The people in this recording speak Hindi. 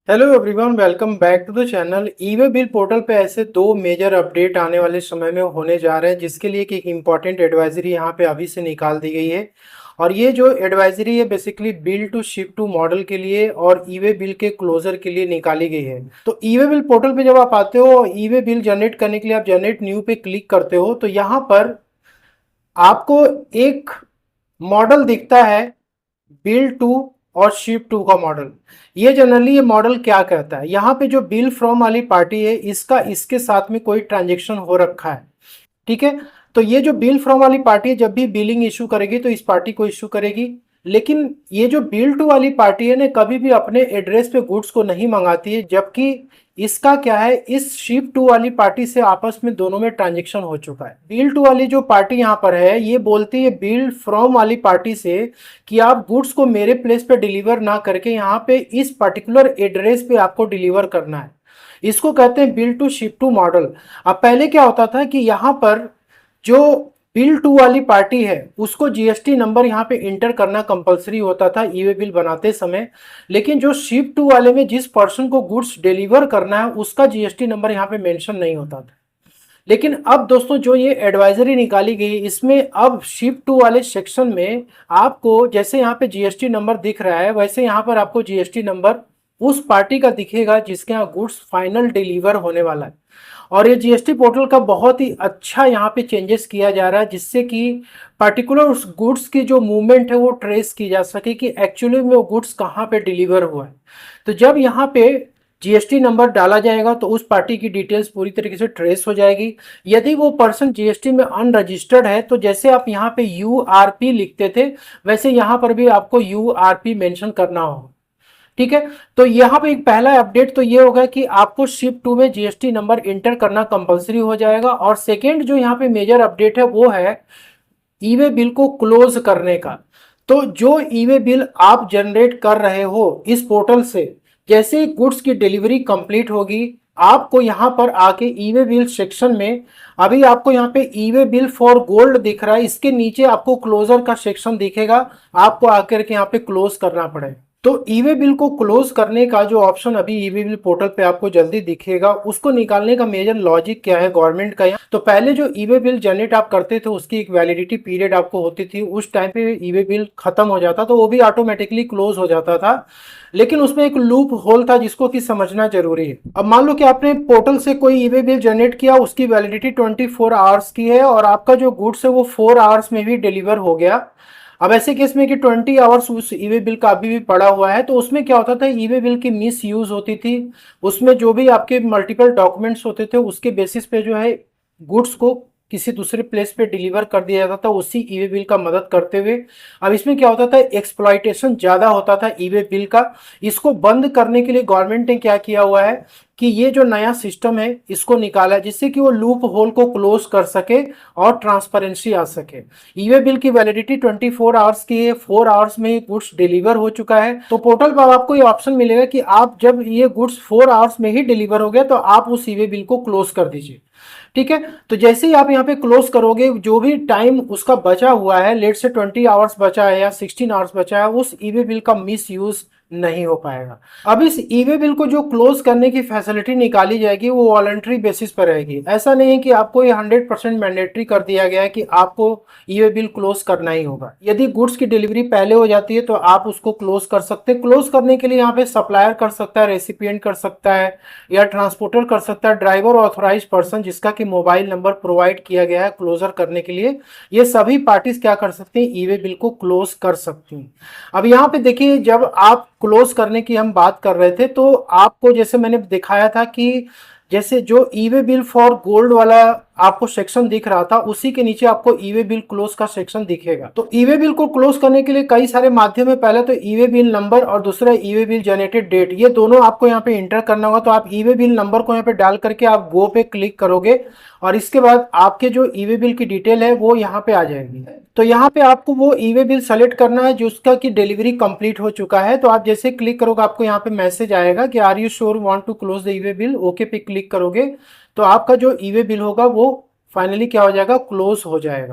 Hello everyone, welcome back to the channel. E way bill portal पे ऐसे दो मेजर अपडेट आने वाले समय में होने जा रहे हैं, जिसके लिए एक इम्पॉर्टेंट एडवाइजरी यहाँ पे अभी से निकाल दी गई है। और ये जो एडवाइजरी है basically bill to ship to model के लिए और ई वे बिल के क्लोजर के लिए निकाली गई है। तो ई वे बिल पोर्टल पे जब आप आते हो, ई वे बिल जनरेट करने के लिए आप जनरेट न्यू पे क्लिक करते हो, तो यहाँ पर आपको एक मॉडल दिखता है, बिल टू और शिप टू का मॉडल। ये जनरली ये मॉडल क्या कहता है, यहाँ पे जो बिल फ्रॉम वाली पार्टी है इसका इसके साथ में कोई ट्रांजेक्शन हो रखा है। ठीक है। तो ये जो बिल फ्रॉम वाली पार्टी है जब भी बिलिंग इशू करेगी तो इस पार्टी को इशू करेगी। लेकिन ये जो बिल टू वाली पार्टी है ना, कभी भी अपने एड्रेस पे गुड्स को नहीं मंगाती है, जबकि इसका क्या है, इस शिप टू वाली पार्टी से आपस में दोनों में ट्रांजेक्शन हो चुका है। बिल टू वाली जो पार्टी यहाँ पर है ये बोलती है बिल फ्रॉम वाली पार्टी से कि आप गुड्स को मेरे प्लेस पे डिलीवर ना करके यहाँ पे इस पर्टिकुलर एड्रेस पे आपको डिलीवर करना है। इसको कहते हैं bill to ship to model. अब पहले क्या होता था कि यहाँ पर जो बिल टू वाली पार्टी है उसको जीएसटी नंबर यहाँ पे इंटर करना कंपलसरी होता था ई वे बिल बनाते समय। लेकिन जो शिप टू वाले में जिस पर्सन को गुड्स डिलीवर करना है उसका जीएसटी नंबर यहाँ पे मेंशन नहीं होता था। लेकिन अब दोस्तों जो ये एडवाइजरी निकाली गई, इसमें अब शिप टू वाले सेक्शन में आपको जैसे यहाँ पे जीएसटी नंबर दिख रहा है, वैसे यहाँ पर आपको जीएसटी नंबर उस पार्टी का दिखेगा जिसके यहाँ गुड्स फाइनल डिलीवर होने वाला है। और ये जीएसटी पोर्टल का बहुत ही अच्छा यहाँ पे चेंजेस किया जा रहा है, जिससे कि पर्टिकुलर उस गुड्स की जो मूवमेंट है वो ट्रेस की जा सके कि एक्चुअली में वो गुड्स कहाँ पे डिलीवर हुआ है। तो जब यहाँ पे जीएसटी नंबर डाला जाएगा तो उस पार्टी की डिटेल्स पूरी तरीके से ट्रेस हो जाएगी। यदि वो पर्सन जीएसटी में अनरजिस्टर्ड है तो जैसे आप यहाँ पे यूआरपी लिखते थे वैसे यहाँ पर भी आपको यूआरपी मेंशन करना होगा। ठीक है। तो यहाँ पे एक पहला अपडेट तो ये होगा कि आपको शिप टू में जीएसटी नंबर इंटर करना कंपलसरी हो जाएगा। और सेकेंड जो यहाँ पे मेजर अपडेट है वो है ई वे बिल को क्लोज करने का। तो जो ई वे बिल आप जनरेट कर रहे हो इस पोर्टल से, जैसे ही गुड्स की डिलीवरी कंप्लीट होगी आपको यहाँ पर आके ई वे बिल सेक्शन में, अभी आपको यहाँ पे ई वे बिल फॉर गोल्ड दिख रहा है, इसके नीचे आपको क्लोजर का सेक्शन दिखेगा। आपको आकर के यहाँ पे क्लोज करना पड़ेगा। तो ई वे बिल को क्लोज करने का जो ऑप्शन अभी ई वे बिल पोर्टल पे आपको जल्दी दिखेगा, उसको निकालने का मेजर लॉजिक क्या है गवर्नमेंट का। तो पहले जो ई वे बिल जनरेट आप करते थे उसकी एक वैलिडिटी पीरियड आपको होती थी, उस टाइम पे ई वे बिल खत्म हो जाता तो वो भी ऑटोमेटिकली क्लोज हो जाता था। लेकिन उसमें एक लूप होल था जिसको कि समझना जरूरी है। अब मान लो कि आपने पोर्टल से कोई ई वे बिल जनरेट किया, उसकी वैलिडिटी 24 आवर्स की है और आपका जो गुड्स है वो 4 आवर्स में भी डिलीवर हो गया। अब ऐसे केस में कि 20 आवर्स उस ई वे बिल का अभी भी पड़ा हुआ है, तो उसमें क्या होता था, ई वे बिल की मिस यूज होती थी। उसमें जो भी आपके मल्टीपल डॉक्यूमेंट्स होते थे उसके बेसिस पे जो है गुड्स को किसी दूसरे प्लेस पे डिलीवर कर दिया जाता था उसी ई वे बिल का मदद करते हुए। अब इसमें क्या होता था, एक्सप्लॉइटेशन ज़्यादा होता था ई वे बिल का। इसको बंद करने के लिए गवर्नमेंट ने क्या किया हुआ है कि ये जो नया सिस्टम है इसको निकाला है, जिससे कि वो लूप होल को क्लोज कर सके और ट्रांसपेरेंसी आ सके। ई वे बिल की वैलिडिटी 24 आवर्स की है, 4 आवर्स में ही गुड्स डिलीवर हो चुका है। तो पोर्टल पर आपको ये ऑप्शन मिलेगा कि आप जब ये गुड्स 4 आवर्स में ही डिलीवर हो गया तो आप उस ई वे बिल को क्लोज कर दीजिए। ठीक है। तो जैसे ही आप यहाँ पे क्लोज करोगे, जो भी टाइम उसका बचा हुआ है, लेट से 20 आवर्स बचा है या 16 आवर्स बचा है, उस ई वे बिल का मिस यूज नहीं हो पाएगा। अब इस ई वे बिल को जो क्लोज करने की फैसिलिटी निकाली जाएगी वो वॉलंटरी बेसिस पर रहेगी। ऐसा नहीं है कि आपको ये 100% मैंडेटरी कर दिया गया है कि आपको ई वे बिल क्लोज करना ही होगा। यदि गुड्स की डिलीवरी पहले हो जाती है तो आप उसको क्लोज कर सकते हैं। क्लोज करने के लिए यहाँ पे सप्लायर कर सकता है, रेसिपिएंट कर सकता है या ट्रांसपोर्टर कर सकता है, ड्राइवर ऑथोराइज पर्सन जिसका कि मोबाइल नंबर प्रोवाइड किया गया है क्लोजर करने के लिए, ये सभी पार्टीज क्या कर सकते हैं, ई वे बिल को क्लोज कर सकती हैं। अब यहाँ पे देखिए, जब आप क्लोज करने की हम बात कर रहे थे तो आपको जैसे मैंने दिखाया था कि जैसे जो ई वे बिल फॉर गोल्ड वाला आपको सेक्शन दिख रहा था उसी के नीचे आपको ई वे बिल क्लोज का सेक्शन दिखेगा। तो ई वे बिल को क्लोज करने के लिए कई सारे माध्यम है। पहले तो ई वे बिल नंबर और दूसरा ई वे बिल जनरेटेड डेट, ये दोनों आपको यहाँ पे इंटर करना होगा। तो आप ई वे बिल नंबर को यहाँ पे डाल करके आप गो पे क्लिक करोगे और इसके बाद आपके जो ई वे बिल की डिटेल है वो यहाँ पे आ जाएगी। तो यहाँ पे आपको वो ई वे बिल सेलेक्ट करना है जिसका की डिलीवरी कंप्लीट हो चुका है। तो आप जैसे क्लिक करोगे आपको यहाँ पे मैसेज आएगा कि are you sure want to close the E way bill, okay पे क्लिक करोगे तो आपका जो ई वे बिल होगा वो फाइनली क्या हो जाएगा, क्लोज हो जाएगा।